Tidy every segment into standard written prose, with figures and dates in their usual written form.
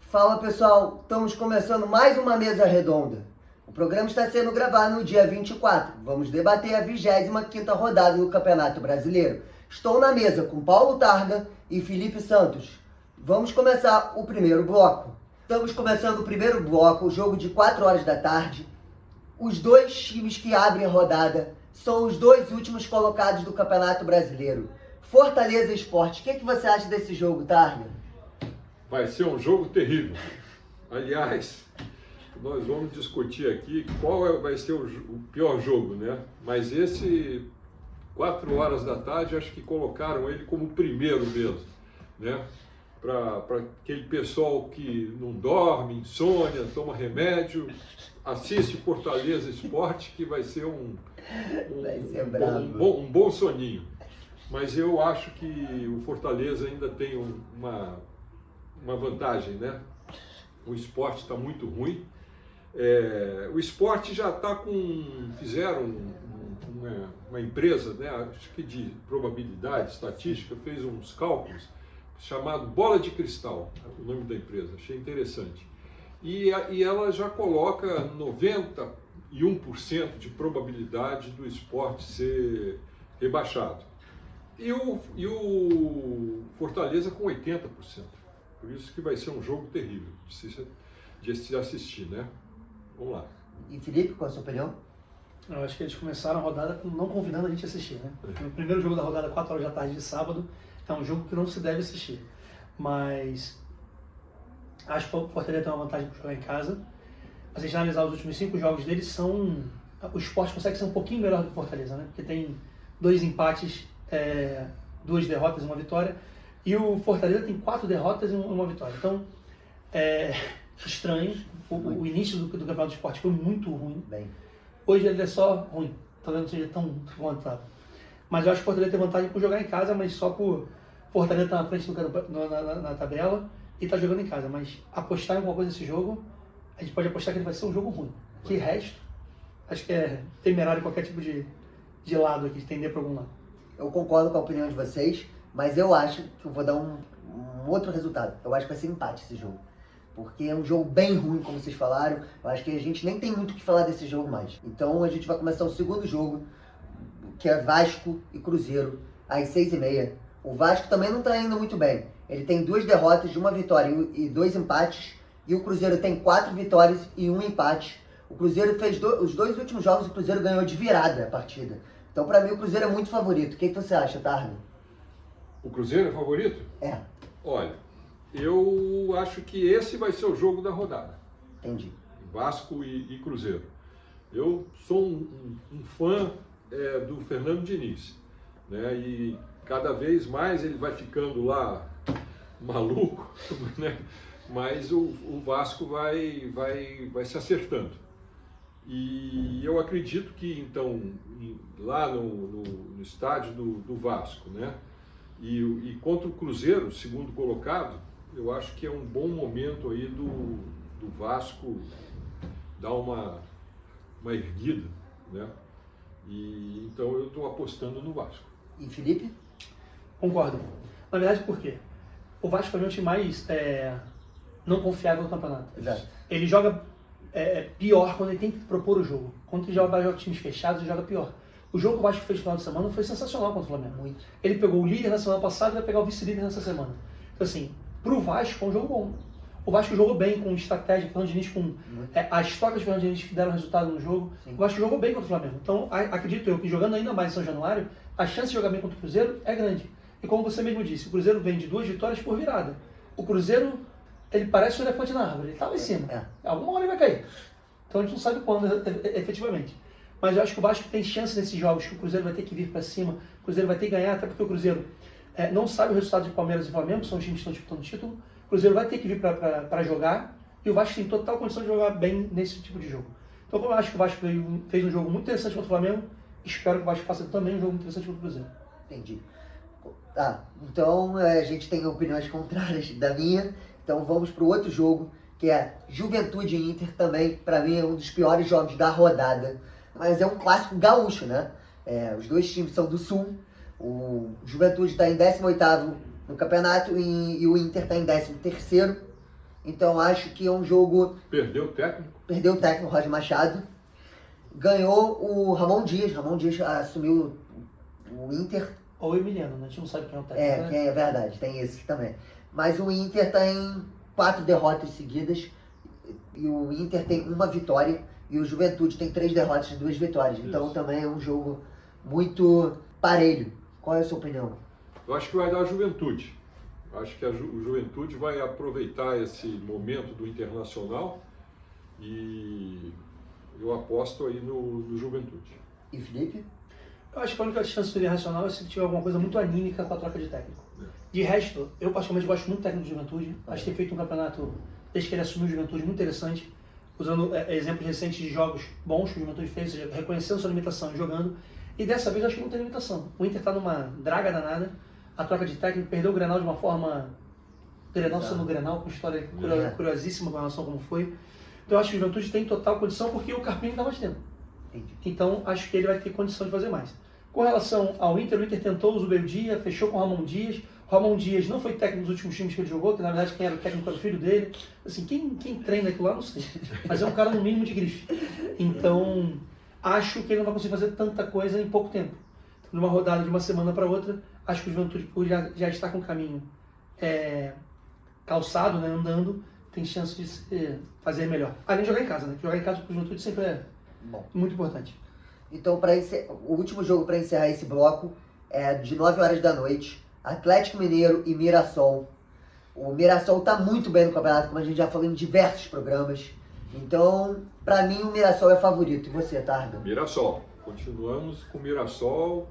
Fala pessoal, estamos começando mais uma mesa redonda. O programa está sendo gravado no dia 24. Vamos debater a 25ª rodada do Campeonato Brasileiro. Estou na mesa com Paulo Targa e Felipe Santos. Vamos começar o primeiro bloco. Estamos começando o primeiro bloco, o jogo de 4 horas da tarde. Os dois times que abrem a rodada são os dois últimos colocados do Campeonato Brasileiro. Fortaleza e Sport. O que você acha desse jogo, Targa? Vai ser um jogo terrível. Aliás, nós vamos discutir aqui qual vai ser o pior jogo, né? Mas esse 4 horas da tarde, acho que colocaram ele como o primeiro mesmo, né? Para aquele pessoal que não dorme, insônia, toma remédio, assiste Fortaleza Sport, que vai ser um bom soninho. Mas eu acho que o Fortaleza ainda tem uma vantagem, né? O Sport está muito ruim. O Sport já está fizeram uma empresa, né? Acho que de probabilidade estatística, fez uns cálculos chamado Bola de Cristal, o nome da empresa. Achei interessante. E ela já coloca 91% de probabilidade do Sport ser rebaixado. E o Fortaleza com 80%. Por isso que vai ser um jogo terrível de se assistir, né? Vamos lá. E Felipe, qual a sua opinião? Eu acho que eles começaram a rodada não convidando a gente a assistir, né? O primeiro jogo da rodada, 4 horas da tarde de sábado, é um jogo que não se deve assistir. Mas acho que o Fortaleza tem uma vantagem para jogar em casa. Se a gente analisar os últimos 5 jogos deles, o Sport consegue ser um pouquinho melhor do que o Fortaleza, né? Porque tem 2 empates, 2 derrotas e 1 vitória. E o Fortaleza tem 4 derrotas e 1 vitória. Então, estranho. O início do Campeonato do Sport foi muito ruim. Hoje ele é só ruim. Talvez não seja tão contável. Mas eu acho que o Fortaleza tem vantagem por jogar em casa, mas só por Fortaleza estar na frente na tabela e estar jogando em casa. Mas apostar em alguma coisa nesse jogo, a gente pode apostar que ele vai ser um jogo ruim. De resto, acho que é temerário qualquer tipo de lado aqui, de tender para algum lado. Eu concordo com a opinião de vocês, mas eu acho que eu vou dar um outro resultado. Eu acho que vai ser empate esse jogo. Porque é um jogo bem ruim, como vocês falaram. Eu acho que a gente nem tem muito o que falar desse jogo mais. Então a gente vai começar o segundo jogo, que é Vasco e Cruzeiro, às 6h30. O Vasco também não está indo muito bem. Ele tem 2 derrotas, 1 vitória e 2 empates. E o Cruzeiro tem 4 vitórias e 1 empate. O Cruzeiro fez os 2 últimos jogos, o Cruzeiro ganhou de virada a partida. Então, para mim, o Cruzeiro é muito favorito. O que você acha, Tarno? O Cruzeiro é favorito? É. Olha, eu acho que esse vai ser o jogo da rodada. Entendi. Vasco e Cruzeiro. Eu sou um fã do Fernando Diniz, né? E cada vez mais ele vai ficando lá maluco, né? Mas o Vasco vai se acertando. E eu acredito que, então, lá no estádio do Vasco, né? E contra o Cruzeiro, segundo colocado, eu acho que é um bom momento aí do Vasco dar uma erguida, né? E então eu estou apostando no Vasco. E Felipe? Concordo. Na verdade, por quê? O Vasco é o time mais não confiável do campeonato. Exato. Ele joga pior quando ele tem que propor o jogo. Quando ele joga times fechados, ele joga pior. O jogo que o Vasco fez no final de semana foi sensacional contra o Flamengo. Muito. Ele pegou o líder na semana passada e vai pegar o vice-líder nessa semana. Então, assim, pro Vasco é um jogo bom. O Vasco jogou bem com estratégia, Fernando Diniz com as trocas de Fernando Diniz que deram resultado no jogo. Sim. O Vasco jogou bem contra o Flamengo. Então, acredito eu que jogando ainda mais em São Januário, a chance de jogar bem contra o Cruzeiro é grande. E como você mesmo disse, o Cruzeiro vem de 2 vitórias por virada. O Cruzeiro, ele parece um elefante na árvore, ele estava em cima. Alguma hora ele vai cair. Então a gente não sabe quando efetivamente. Mas eu acho que o Vasco tem chance nesses jogos, que o Cruzeiro vai ter que vir para cima, o Cruzeiro vai ter que ganhar, até porque o Cruzeiro não sabe o resultado de Palmeiras e Flamengo, são os times que estão disputando o título. O Cruzeiro vai ter que vir para jogar, e o Vasco tem total condição de jogar bem nesse tipo de jogo. Então, como eu acho que o Vasco fez um jogo muito interessante contra o Flamengo, espero que o Vasco faça também um jogo muito interessante contra o Cruzeiro. Entendi. Então a gente tem opiniões contrárias da minha, então vamos para o outro jogo, que é Juventude e Inter, também, para mim, é um dos piores jogos da rodada. Mas é um clássico gaúcho, né? Os dois times são do Sul. O Juventude está em 18º no campeonato e o Inter está em 13º. Então acho que é um jogo... Perdeu o técnico? Perdeu o técnico, Roger Machado. Ganhou o Ramon Dias. Ramon Dias assumiu o Inter. Ou o Emiliano, né? A gente não sabe quem é o técnico. É, é verdade, tem esse também. Mas o Inter tem 4 derrotas seguidas. E o Inter tem 1 vitória. E o Juventude tem 3 derrotas e 2 vitórias. Então Isso. também é um jogo muito parelho. Qual é a sua opinião? Eu acho que vai dar a Juventude. Eu acho que o Juventude vai aproveitar esse momento do Internacional e eu aposto aí no Juventude. E Felipe? Eu acho que a única chance seria racional é se tiver alguma coisa muito anímica com a troca de técnico. De resto, eu particularmente gosto muito do técnico do Juventude. Acho que tem feito um campeonato, desde que ele assumiu o Juventude, muito interessante. Usando exemplos recentes de jogos bons que o Juventude fez, ou seja, reconhecendo sua limitação e jogando. E dessa vez acho que não tem limitação. O Inter está numa draga danada. A troca de técnico perdeu o Grenal de uma forma... Grenal sendo o Grenal, com história curiosíssima com relação a como foi. Então eu acho que o Juventude tem total condição porque o Carpini está mais tempo. Então acho que ele vai ter condição de fazer mais. Com relação ao Inter, o Inter tentou o Zubeldia, fechou com o Ramon Dias. O Ramon Dias não foi técnico dos últimos times que ele jogou, que na verdade quem era o técnico era o filho dele. Assim, quem treina aquilo lá, não sei. Mas é um cara no mínimo de grife. Então, acho que ele não vai conseguir fazer tanta coisa em pouco tempo. Numa rodada de uma semana para outra, acho que o Juventude, por já está com o caminho calçado, né, andando, tem chance de fazer melhor. Além de jogar em casa, né? Jogar em casa para o Juventude sempre é muito importante. Então, o último jogo para encerrar esse bloco é de 9 horas da noite. Atlético Mineiro e Mirassol. O Mirassol está muito bem no campeonato, como a gente já falou em diversos programas. Então, para mim, o Mirassol é favorito. E você, Targa? Mirassol. Continuamos com o Mirassol.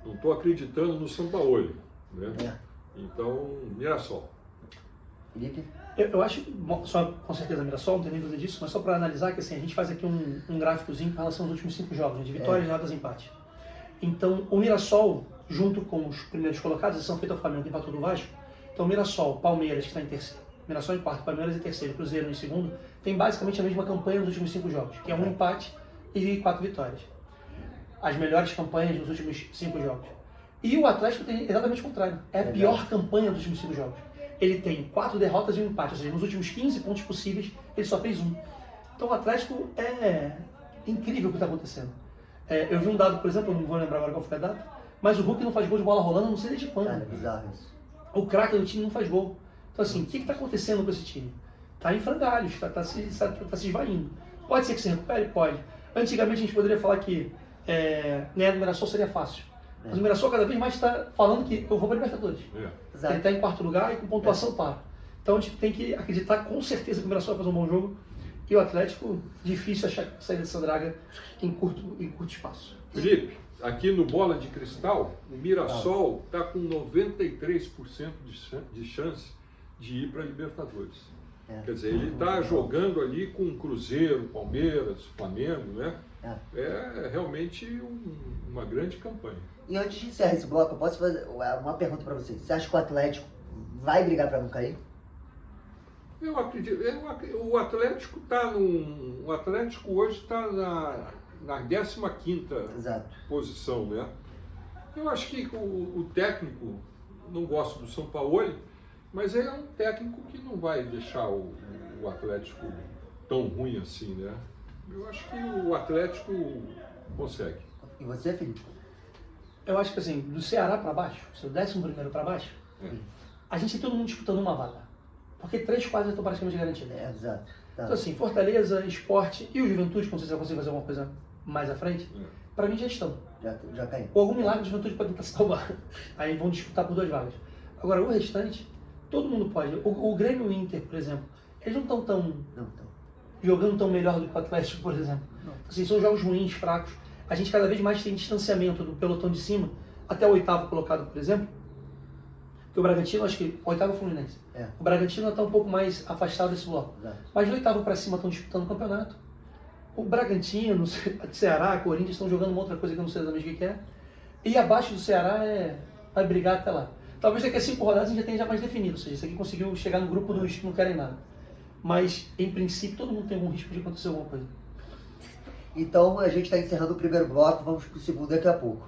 Não estou acreditando no Sampaoli, né? Então, Mirassol. Felipe? Eu acho, só com certeza Mirassol, não tem nem dúvida disso, mas só para analisar que assim, a gente faz aqui um gráficozinho com relação aos últimos 5 jogos, né, de vitórias, derrotas e empate. Então, o Mirassol, junto com os primeiros colocados, São Feito ao Flamengo que empatou do Vasco, então Mirassol, Palmeiras, que está em terceiro, Mirassol em quarto, Palmeiras em terceiro, Cruzeiro em segundo, tem basicamente a mesma campanha nos últimos 5 jogos, que é 1 empate e 4 vitórias. As melhores campanhas nos últimos 5 jogos. E o Atlético tem exatamente o contrário, é a pior campanha dos últimos 5 jogos. Ele tem 4 derrotas e 1 empate, ou seja, nos últimos 15 pontos possíveis, ele só fez 1. Então o Atlético é incrível o que está acontecendo. Eu vi um dado, por exemplo, eu não vou lembrar agora qual foi a data, mas o Hulk não faz gol de bola rolando, não sei desde quando. Cara, é bizarro isso. O craque do time não faz gol. Então assim, o que está acontecendo com esse time? Está em frangalhos, está se esvaindo. Pode ser que se recupere? Pode. Antigamente a gente poderia falar que ganhar do Mirassol seria fácil. Mas o Mirassol cada vez mais está falando que eu vou para a Libertadores. Ele está em quarto lugar e com pontuação para. Então a gente tem que acreditar com certeza que o Mirassol vai fazer um bom jogo. E o Atlético, difícil achar que sair dessa draga em curto espaço. Felipe, aqui no Bola de Cristal, o Mirassol está com 93% de chance de ir para a Libertadores. Quer dizer, ele está jogando ali com Cruzeiro, Palmeiras, Flamengo, né? É realmente uma grande campanha. E antes de encerrar esse bloco, eu posso fazer uma pergunta para você. Você acha que o Atlético vai brigar para não cair? Eu acredito. O Atlético o Atlético hoje está na 15ª posição, né? Eu acho que o técnico, não gosto do Sampaoli, mas ele é um técnico que não vai deixar o Atlético tão ruim assim, né? Eu acho que o Atlético consegue. E você, Felipe? Eu acho que assim, do Ceará para baixo, seu 11º para baixo, a gente tem todo mundo disputando uma vaga. Porque 3 quadras estão praticamente garantidas. Exato. Tá. Então assim, Fortaleza, Sport e o Juventude, não sei se vai conseguir fazer alguma coisa mais à frente, para mim já estão. Já caiu. Ou algum milagre de Juventude pode tentar salvar. Aí vão disputar por 2 vagas. Agora, o restante, todo mundo pode. O Grêmio e o Inter, por exemplo, eles não estão jogando tão melhor do que o Atlético, por exemplo. Assim, são jogos ruins, fracos. A gente cada vez mais tem distanciamento do pelotão de cima, até o 8º colocado, por exemplo. Que o Bragantino, acho que o 8º Fluminense. O Bragantino está um pouco mais afastado desse bloco. Mas do 8º para cima estão disputando o campeonato. O Bragantino, o Ceará, Corinthians estão jogando uma outra coisa que eu não sei exatamente o que é. E abaixo do Ceará vai brigar até lá. Talvez daqui a 5 rodadas a gente já tenha mais definido. Ou seja, isso aqui conseguiu chegar no grupo dos que não querem nada. Mas, em princípio, todo mundo tem algum risco de acontecer alguma coisa. Então, a gente está encerrando o primeiro bloco, vamos para o segundo daqui a pouco.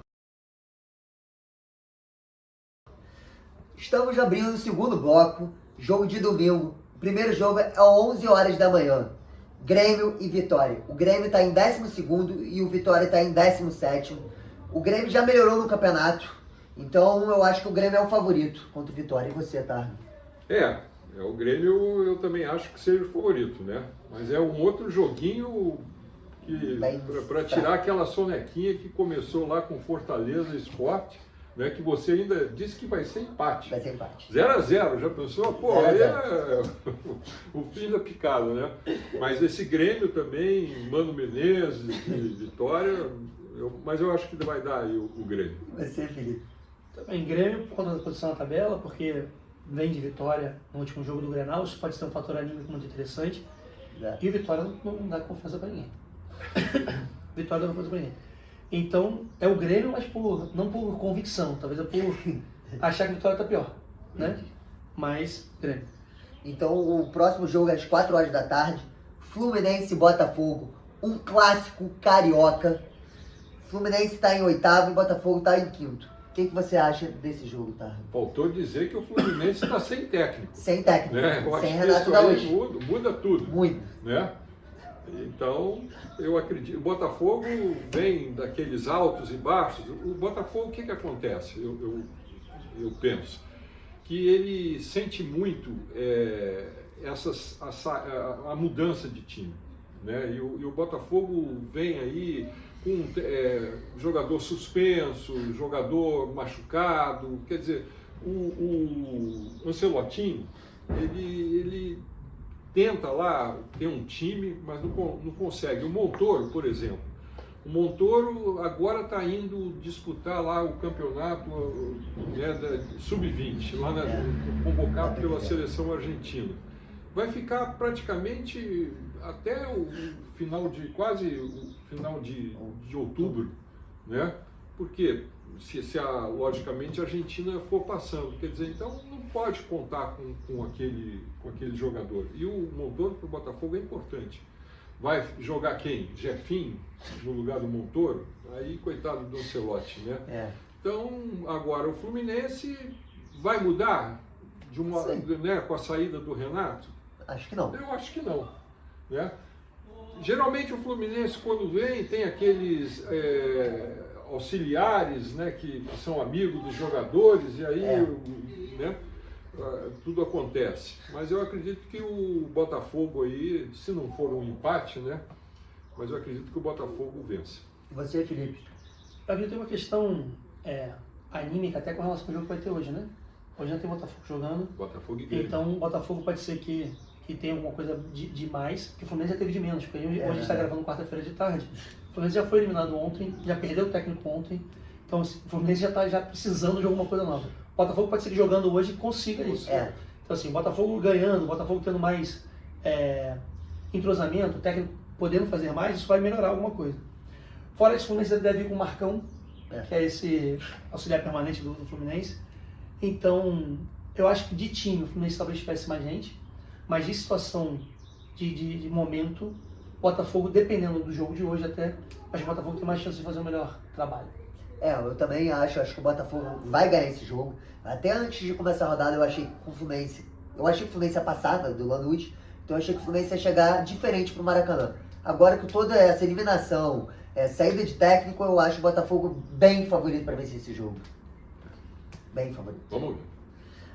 Estamos abrindo o segundo bloco, jogo de domingo, Primeiro jogo é às 11 horas da manhã. Grêmio e Vitória. O Grêmio está em 12º e o Vitória está em 17º. O Grêmio já melhorou no campeonato, então eu acho que o Grêmio é o favorito contra o Vitória. E você, Tarno? O Grêmio eu também acho que seja o favorito, né? Mas é um outro joguinho para tirar aquela sonequinha que começou lá com Fortaleza Sport, né? Que você ainda disse que vai ser empate. Vai ser empate. 0-0, já pensou? Pô, aí é o fim da picada, né? Mas esse Grêmio também, Mano Menezes e Vitória, mas eu acho que vai dar aí o Grêmio. Vai ser, Felipe. Também Grêmio por conta da posição na tabela, porque vem de vitória no último jogo do Grenal, isso pode ser um fator anímico muito interessante. E o Vitória não dá confiança para ninguém. Vitória não dá confiança para ninguém. Então, é o Grêmio, mas não por convicção, talvez é por achar que a Vitória está pior, né? Mas, Grêmio. Então, o próximo jogo é às 4 horas da tarde, Fluminense e Botafogo, um clássico carioca. Fluminense está em 8º e Botafogo está em 5º. O que você acha desse jogo, Tarno? Faltou dizer que o Fluminense está sem técnico. Sem técnico, né? sem Renato Gaúcho. Muda tudo. Muito. Né? Então, eu acredito. O Botafogo vem daqueles altos e baixos. O Botafogo, o que acontece? Eu penso que ele sente muito a mudança de time. Né? E o Botafogo vem aí com jogador suspenso, jogador machucado. Quer dizer, o Ancelotti, ele tenta lá ter um time, mas não consegue. O Montoro, por exemplo. O Montoro agora está indo disputar lá o campeonato sub-20, lá convocado pela seleção argentina. Vai ficar praticamente até o final de outubro, né? Porque logicamente a Argentina for passando, quer dizer, então não pode contar com aquele jogador. E o Montoro para o Botafogo é importante. Vai jogar quem? Jefinho no lugar do Montoro? Aí coitado do Ancelotti, né? Então agora o Fluminense vai mudar com a saída do Renato? Acho que não. Eu acho que não, né? Geralmente o Fluminense, quando vem, tem aqueles auxiliares, né, que são amigos dos jogadores, e aí né, tudo acontece. Mas eu acredito que o Botafogo aí, se não for um empate, né, mas eu acredito que o Botafogo vence. E você, Felipe? Para mim tem uma questão anímica até com relação ao jogo que vai ter hoje, né? Hoje não tem Botafogo jogando. Botafogo e Grêmio. Então o Botafogo pode ser que tem alguma coisa de mais, que o Fluminense já teve de menos, porque hoje a gente está gravando quarta-feira de tarde. O Fluminense já foi eliminado ontem, já perdeu o técnico ontem, então assim, o Fluminense já está precisando de alguma coisa nova. O Botafogo pode ser que jogando hoje consiga isso. Então assim, o Botafogo ganhando, o Botafogo tendo mais entrosamento, o técnico podendo fazer mais, isso vai melhorar alguma coisa. Fora isso, o Fluminense deve ir com o Marcão, que é esse auxiliar permanente do Fluminense. Então, eu acho que de time o Fluminense talvez tivesse mais gente, mas de situação, de momento, o Botafogo, dependendo do jogo de hoje até, acho que o Botafogo tem mais chance de fazer um melhor trabalho. Eu também acho que o Botafogo vai ganhar esse jogo. Até antes de começar a rodada eu achei que o Fluminense ia passar do Lanús, então eu achei que o Fluminense ia chegar diferente pro Maracanã. Agora com toda essa eliminação, saída de técnico, eu acho o Botafogo bem favorito para vencer esse jogo. Bem favorito. Vamos ver.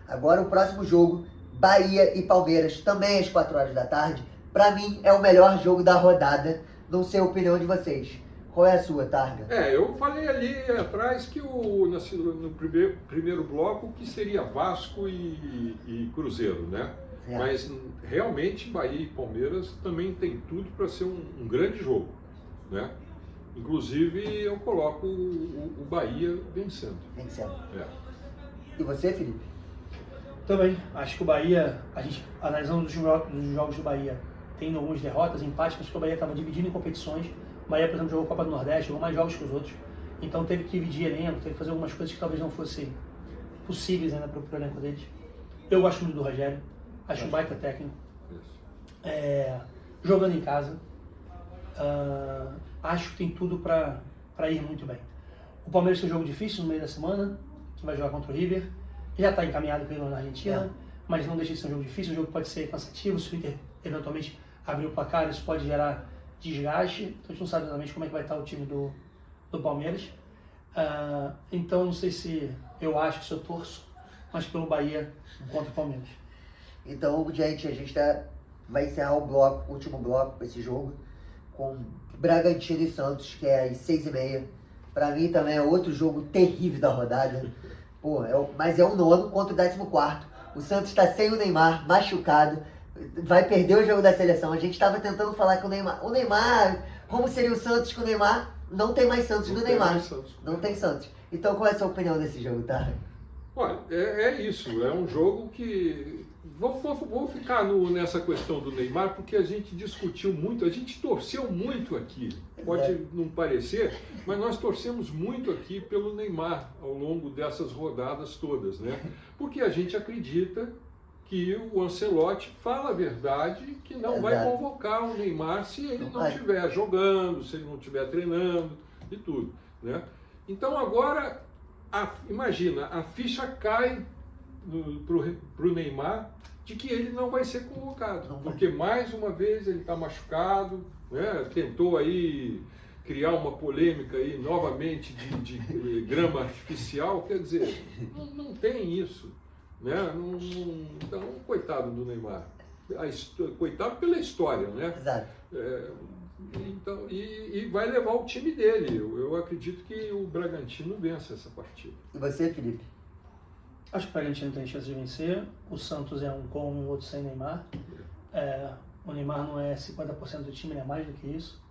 Agora o próximo jogo, Bahia e Palmeiras, também às 4 horas da tarde. Para mim é o melhor jogo da rodada, não sei a opinião de vocês. Qual é a sua, Targa? Eu falei ali atrás que no primeiro bloco que seria Vasco e Cruzeiro, né? Mas realmente Bahia e Palmeiras também tem tudo para ser um grande jogo, né? Inclusive eu coloco o Bahia vencendo. E você, Felipe? Também, acho que o Bahia, a gente analisando os jogos do Bahia, tem algumas derrotas, empates, mas que o Bahia estava dividindo em competições. O Bahia, por exemplo, jogou Copa do Nordeste, jogou mais jogos que os outros. Então teve que dividir elenco, teve que fazer algumas coisas que talvez não fossem possíveis ainda para o elenco deles. Eu gosto muito do Rogério, acho um baita técnico. Jogando em casa, acho que tem tudo para ir muito bem. O Palmeiras tem um jogo difícil no meio da semana, que vai jogar contra o River. Já está encaminhado para ir na Argentina, mas não deixa de ser um jogo difícil, um jogo que pode ser cansativo, se o Inter eventualmente abrir o placar, isso pode gerar desgaste, então a gente não sabe exatamente como é que vai estar o time do Palmeiras. Então não sei se eu acho que eu torço, mas pelo Bahia contra o Palmeiras. Então, gente, a gente vai encerrar o último bloco desse jogo com Bragantino e Santos, que é às 6h30. Pra mim também é outro jogo terrível da rodada. Pô, mas é o 9º contra o 14º. O Santos tá sem o Neymar, machucado. Vai perder o jogo da seleção. A gente tava tentando falar que o Neymar, como seria o Santos com o Neymar? Não tem mais Santos do Neymar. Não tem Santos. Então qual é a sua opinião desse jogo, tá? Olha, é isso. É um jogo que... Vou ficar nessa questão do Neymar, porque a gente discutiu muito, a gente torceu muito aqui. Pode não parecer, mas nós torcemos muito aqui pelo Neymar ao longo dessas rodadas todas, né? Porque a gente acredita que o Ancelotti fala a verdade, que não vai convocar o Neymar se ele não estiver jogando, se ele não estiver treinando e tudo, né? Então agora, imagina, a ficha cai para o Neymar de que ele não vai ser convocado, porque mais uma vez ele está machucado, né? Tentou aí criar uma polêmica aí novamente de grama artificial, quer dizer, não tem isso, né? Então, coitado do Neymar, coitado pela história, né? Exato. Então, e vai levar o time dele. Eu acredito que o Bragantino vença essa partida. E você, Felipe? Acho que o Bragantino tem chance de vencer. O Santos é um com e o outro sem Neymar. O Neymar não é 50% do time, ele é mais do que isso.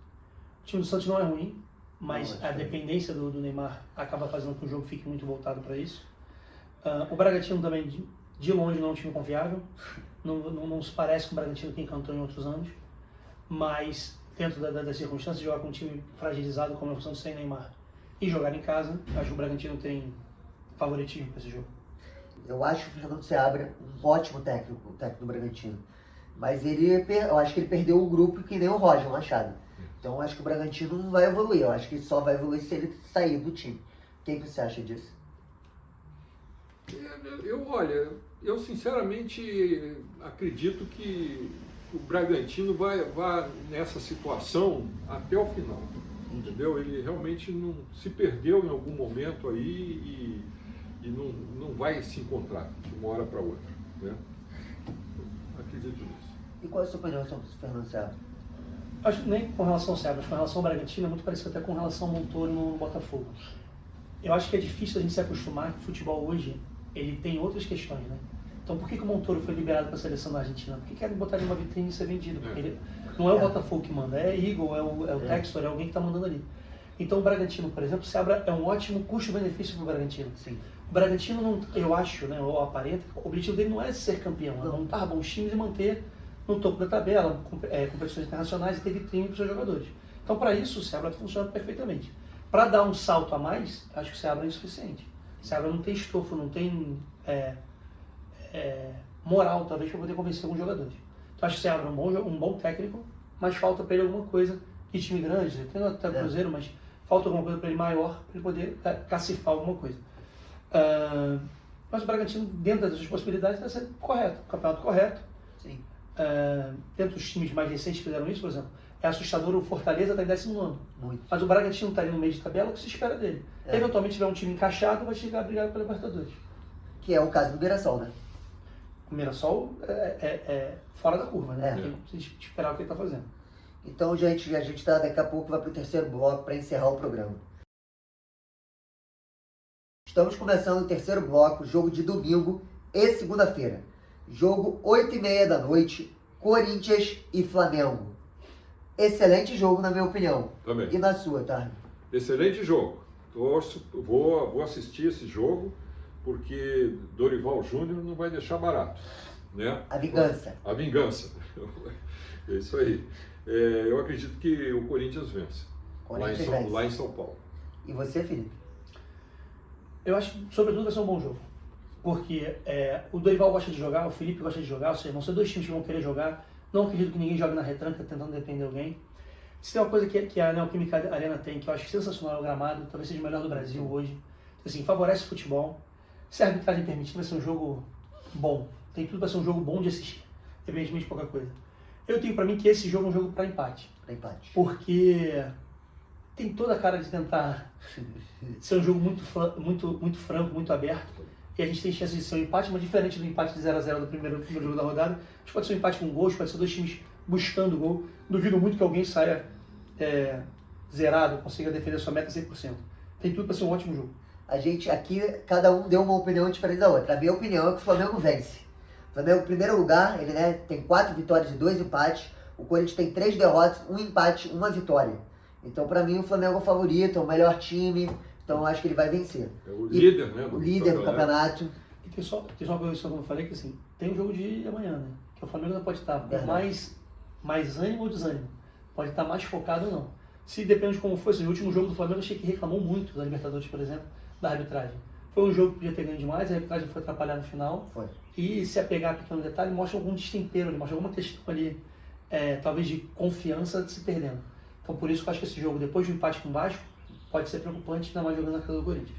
O time do Santos não é ruim, mas a dependência do Neymar acaba fazendo com que o jogo fique muito voltado para isso. O Bragantino também, de longe, não é um time confiável. Não se parece com o Bragantino que encantou em outros anos. Mas, dentro das circunstâncias, jogar com um time fragilizado como é o Santos sem Neymar e jogar em casa, acho que o Bragantino tem favoritismo para esse jogo. Eu acho que o Fernando Seabra um ótimo técnico, o técnico do Bragantino. Mas eu acho que ele perdeu o grupo que nem o Roger Machado. Então eu acho que o Bragantino não vai evoluir. Eu acho que só vai evoluir se ele sair do time. O que você acha disso? Olha, eu sinceramente acredito que o Bragantino vai nessa situação até o final. Entendeu? Ele realmente não se perdeu em algum momento aí e não vai se encontrar de uma hora para outra, né? Acredito nisso. E qual é a sua opinião sobre o Fernando Seabra? Acho que nem com relação ao Seabra, mas com relação ao Bragantino é muito parecido até com relação ao Montoro no Botafogo. Eu acho que é difícil a gente se acostumar que o futebol hoje ele tem outras questões, né? Então por que o Montoro foi liberado para a seleção da Argentina? Porque querem botar ele numa vitrine e ser vendido. Porque não é o Botafogo que manda, é Eagle, é o Textor, é alguém que está mandando ali. Então o Bragantino, por exemplo, o Seabra é um ótimo custo-benefício para o Bragantino. Sim. O Bragantino, não, eu acho, né, ou aparenta, o objetivo dele não é ser campeão, é montar bons times e manter no topo da tabela, competições internacionais e ter vitrine para os seus jogadores. Então, para isso, o Seabra funciona perfeitamente. Para dar um salto a mais, acho que o Seabra é insuficiente. O Seabra não tem estofo, não tem moral, talvez, para poder convencer alguns jogadores. Então, acho que o Seabra é um bom técnico, mas falta para ele alguma coisa de time grande, ele tem até o Cruzeiro, mas falta alguma coisa para ele maior, para ele poder cacifar alguma coisa. Mas o Bragantino, dentro das suas possibilidades, está sendo correto, o campeonato correto. Sim. Dentro dos times mais recentes que fizeram isso, por exemplo, é assustador, o Fortaleza está em 19º. Muito. Mas o Bragantino está ali no meio de tabela, o que se espera dele? Eventualmente tiver um time encaixado, vai chegar a brigar pela Libertadores. Que é o caso do Mirassol, né? O Mirassol é fora da curva, né? Tem que esperar o que ele está fazendo. Então, gente, a gente daqui a pouco vai para o terceiro bloco para encerrar o programa. Estamos começando o terceiro bloco, jogo de domingo e segunda-feira. Jogo 8h30 da noite, Corinthians e Flamengo. Excelente jogo, na minha opinião. Também. E na sua, tá? Excelente jogo. Vou assistir esse jogo, porque Dorival Júnior não vai deixar barato, né? A vingança. A vingança. É isso aí. Eu acredito que o Corinthians vence. Lá em São Paulo. E você, Felipe? Eu acho que, sobretudo, vai ser um bom jogo. Porque o Dorival gosta de jogar, o Felipe gosta de jogar, ou seja, vão ser dois times que vão querer jogar. Não acredito que ninguém jogue na retranca tentando depender de alguém. Se tem uma coisa que a Neoquímica Arena tem, que eu acho sensacional, é o gramado, talvez seja o melhor do Brasil hoje. Assim, favorece o futebol. Se a arbitragem permitir, vai ser um jogo bom. Tem tudo para ser um jogo bom de assistir, evidentemente qualquer coisa. Eu tenho para mim que esse jogo é um jogo para empate. Para empate. Porque tem toda a cara de tentar ser um jogo muito franco, muito aberto. E a gente tem chance de ser um empate, mas diferente do empate de 0-0 do primeiro jogo da rodada. Acho que pode ser um empate com gols, pode ser dois times buscando gol. Duvido muito que alguém saia zerado, consiga defender sua meta 100%. Tem tudo para ser um ótimo jogo. A gente aqui, cada um deu uma opinião diferente da outra. A minha opinião é que o Flamengo vence. O Flamengo, em primeiro lugar, ele tem 4 vitórias e 2 empates. O Corinthians tem 3 derrotas, 1 empate, 1 vitória. Então, para mim, o Flamengo é o favorito, é o melhor time. Então, eu acho que ele vai vencer. É o líder, né? O líder do campeonato. E tem só uma coisa que eu falei, que assim, tem um jogo de amanhã, né? Que o Flamengo não pode estar com mais ânimo ou desânimo. Pode estar mais focado ou não. Se depende de como foi, assim, o último jogo do Flamengo, eu achei que reclamou muito da Libertadores, por exemplo, da arbitragem. Foi um jogo que podia ter ganho demais, a arbitragem foi atrapalhar no final. Foi. E se apegar a pequeno detalhe, mostra algum destempero, mostra alguma questão ali, talvez de confiança se perdendo. Então por isso que eu acho que esse jogo, depois do empate com o Vasco, pode ser preocupante, ainda mais jogando na casa do Corinthians.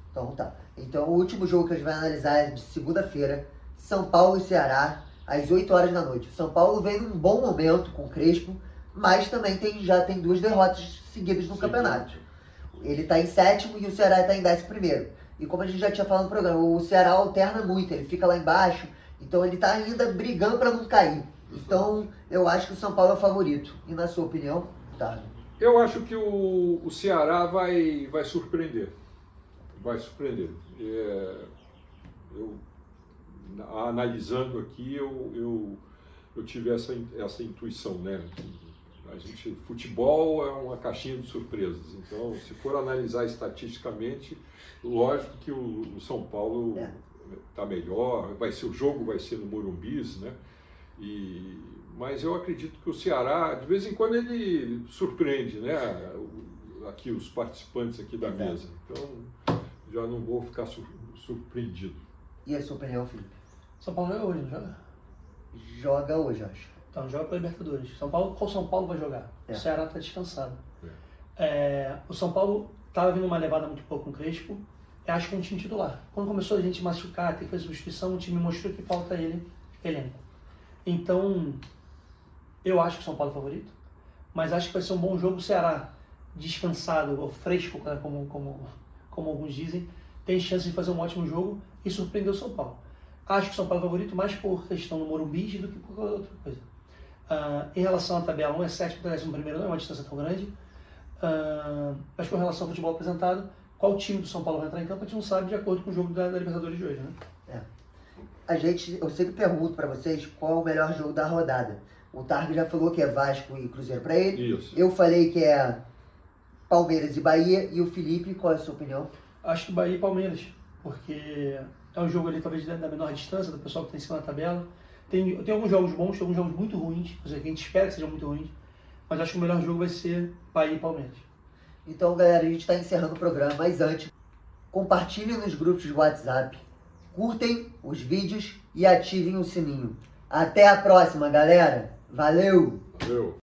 Então tá. Então o último jogo que a gente vai analisar é de segunda-feira, São Paulo e Ceará, às 8 horas da noite. O São Paulo vem num bom momento com o Crespo, mas também já tem 2 derrotas seguidas no campeonato. Ele está em 7º e o Ceará está em 11º. E como a gente já tinha falado no programa, o Ceará alterna muito, ele fica lá embaixo, então ele está ainda brigando para não cair. Então eu acho que o São Paulo é o favorito. E na sua opinião, tá? Eu acho que o Ceará vai surpreender. Vai surpreender. Analisando aqui, eu tive essa intuição, né? Futebol é uma caixinha de surpresas. Então, se for analisar estatisticamente, lógico que o São Paulo está melhor. O jogo vai ser no Morumbi, né? Mas eu acredito que o Ceará, de vez em quando, ele surpreende, né? Aqui os participantes aqui da mesa. Então, já não vou ficar surpreendido. E a sua opinião, Felipe? São Paulo joga hoje, não joga? Joga hoje, acho. Então, joga para Libertadores. Qual São Paulo vai jogar? O Ceará está descansado. O São Paulo estava vindo uma levada muito boa com o Crespo. Eu acho que é um time titular. Quando começou a gente machucar, ter que fazer substituição, o time mostrou que falta ele, elenco. Então, eu acho que o São Paulo é o favorito, mas acho que vai ser um bom jogo. O Ceará, descansado, ou fresco, né, como alguns dizem, tem chance de fazer um ótimo jogo e surpreender o São Paulo. Acho que o São Paulo é o favorito mais por questão do Morumbi do que por outra coisa. Em relação à tabela, 1 é 7 para 11º, não é uma distância tão grande. Mas com relação ao futebol apresentado, qual time do São Paulo vai entrar em campo, a gente não sabe de acordo com o jogo da Libertadores de hoje, né? Eu sempre pergunto para vocês qual é o melhor jogo da rodada. O Targo já falou que é Vasco e Cruzeiro para ele. Isso. Eu falei que é Palmeiras e Bahia. E o Felipe, qual é a sua opinião? Acho que Bahia e Palmeiras, porque é um jogo ali talvez da menor distância, do pessoal que está em cima da tabela. Tem alguns jogos bons, tem alguns jogos muito ruins, quer dizer, que a gente espera que sejam muito ruins, mas acho que o melhor jogo vai ser Bahia e Palmeiras. Então, galera, a gente está encerrando o programa, mas antes, compartilhem nos grupos de WhatsApp, curtem os vídeos e ativem o sininho. Até a próxima, galera! Valeu! Valeu!